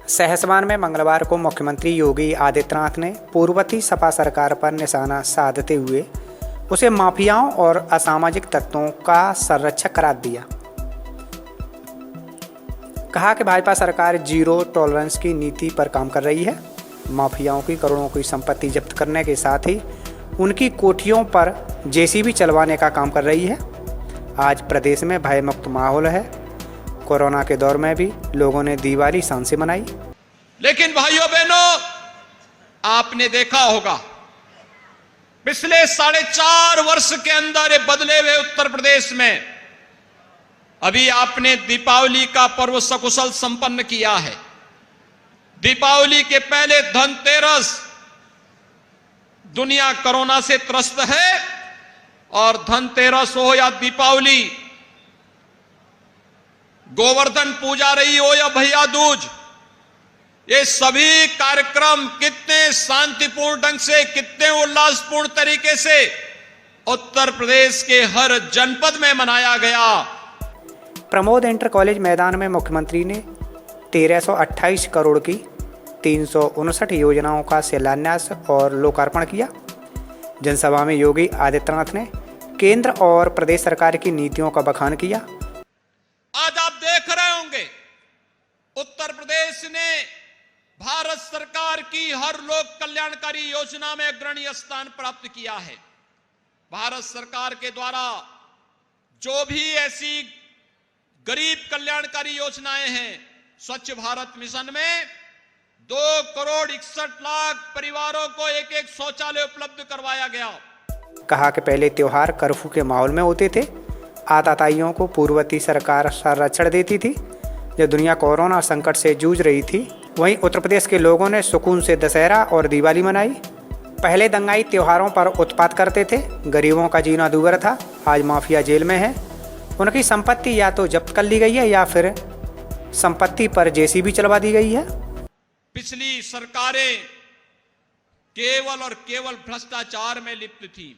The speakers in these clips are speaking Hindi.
सहसवान में मंगलवार को मुख्यमंत्री योगी आदित्यनाथ ने पूर्ववर्ती सपा सरकार पर निशाना साधते हुए उसे माफियाओं और असामाजिक तत्वों का संरक्षक करार दिया। कहा कि भाजपा सरकार जीरो टॉलरेंस की नीति पर काम कर रही है। माफियाओं की करोड़ों की संपत्ति जब्त करने के साथ ही उनकी कोठियों पर जेसीबी चलवाने का काम कर रही है। आज प्रदेश में भयमुक्त माहौल है। कोरोना के दौर में भी लोगों ने दिवाली शान से मनाई। लेकिन भाइयों बहनों, आपने देखा होगा पिछले 4.5 वर्ष के अंदर ये बदले हुए उत्तर प्रदेश में अभी आपने दीपावली का पर्व सकुशल संपन्न किया है। दीपावली के पहले धनतेरस दुनिया कोरोना से त्रस्त है और धनतेरस हो या दीपावली, गोवर्धन पूजा रही हो या भैया दूज, ये सभी कार्यक्रम कितने शांतिपूर्ण ढंग से, कितने उल्लासपूर्ण तरीके से उत्तर प्रदेश के हर जनपद में मनाया गया। प्रमोद इंटर कॉलेज मैदान में मुख्यमंत्री ने 1328 करोड़ की 359 योजनाओं का शिलान्यास और लोकार्पण किया। जनसभा में योगी आदित्यनाथ ने केंद्र और प्रदेश सरकार की नीतियों का बखान किया। आज आप देख रहे होंगे उत्तर प्रदेश ने भारत सरकार की हर लोक कल्याणकारी योजना में अग्रणी स्थान प्राप्त किया है। भारत सरकार के द्वारा जो भी ऐसी गरीब कल्याणकारी योजनाएं हैं, स्वच्छ भारत मिशन में 2,61,00,000 परिवारों को एक शौचालय उपलब्ध करवाया गया। कहा कि पहले त्योहार कर्फ्यू के माहौल में होते थे। आताताइयों को पूर्ववर्ती सरकार संरक्षण देती थी। जब दुनिया कोरोना संकट से जूझ रही थी, वहीं उत्तर प्रदेश के लोगों ने सुकून से दशहरा और दिवाली मनाई। पहले दंगाई त्योहारों पर उत्पात करते थे। गरीबों का जीना दूभर था। आज माफिया जेल में है। उनकी संपत्ति या तो जब्त कर ली गई है या फिर संपत्ति पर जेसीबी चलवा दी गई है। पिछली सरकारें केवल और केवल भ्रष्टाचार में लिप्त थी।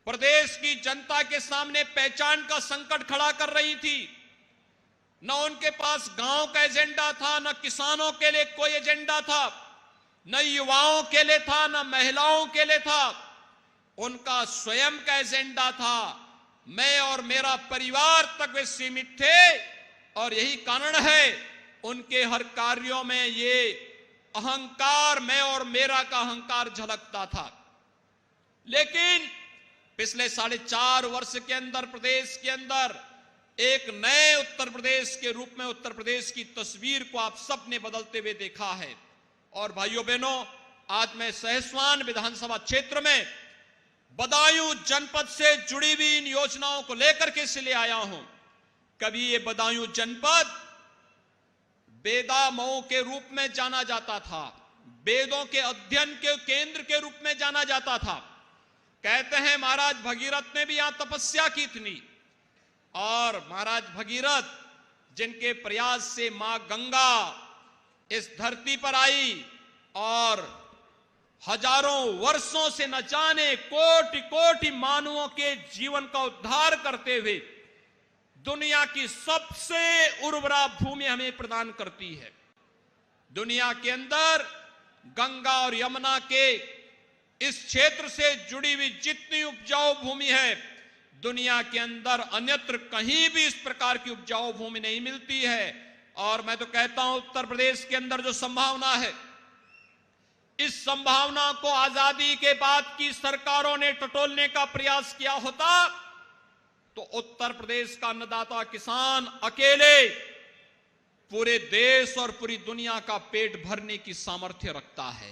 प्रदेश की जनता के सामने पहचान का संकट खड़ा कर रही थी। न उनके पास गांव का एजेंडा था, न किसानों के लिए कोई एजेंडा था, न युवाओं के लिए था, न महिलाओं के लिए था। उनका स्वयं का एजेंडा था। मैं और मेरा परिवार तक वे सीमित थे और यही कारण है उनके हर कार्यों में ये अहंकार, मैं और मेरा का अहंकार झलकता था। लेकिन पिछले 4.5 वर्ष के अंदर प्रदेश के अंदर एक नए उत्तर प्रदेश के रूप में उत्तर प्रदेश की तस्वीर को आप सबने बदलते हुए देखा है। और भाइयों बहनों, आज मैं सहसवान विधानसभा क्षेत्र में बदायूं जनपद से जुड़ी हुई इन योजनाओं को लेकर के इसलिए आया हूं। कभी ये बदायूं जनपद वेदा मऊ के रूप में जाना जाता था, वेदों के अध्ययन के केंद्र के रूप में जाना जाता था। कहते हैं महाराज भगीरथ ने भी यहां तपस्या की थी और महाराज भगीरथ जिनके प्रयास से मां गंगा इस धरती पर आई और हजारों वर्षों से न जाने कोटि कोटि मानवों के जीवन का उद्धार करते हुए दुनिया की सबसे उर्वरा भूमि हमें प्रदान करती है। दुनिया के अंदर गंगा और यमुना के इस क्षेत्र से जुड़ी हुई जितनी उपजाऊ भूमि है, दुनिया के अंदर अन्यत्र कहीं भी इस प्रकार की उपजाऊ भूमि नहीं मिलती है। और मैं तो कहता हूं उत्तर प्रदेश के अंदर जो संभावना है, इस संभावना को आजादी के बाद की सरकारों ने टटोलने का प्रयास किया होता तो उत्तर प्रदेश का अन्नदाता किसान अकेले पूरे देश और पूरी दुनिया का पेट भरने की सामर्थ्य रखता है।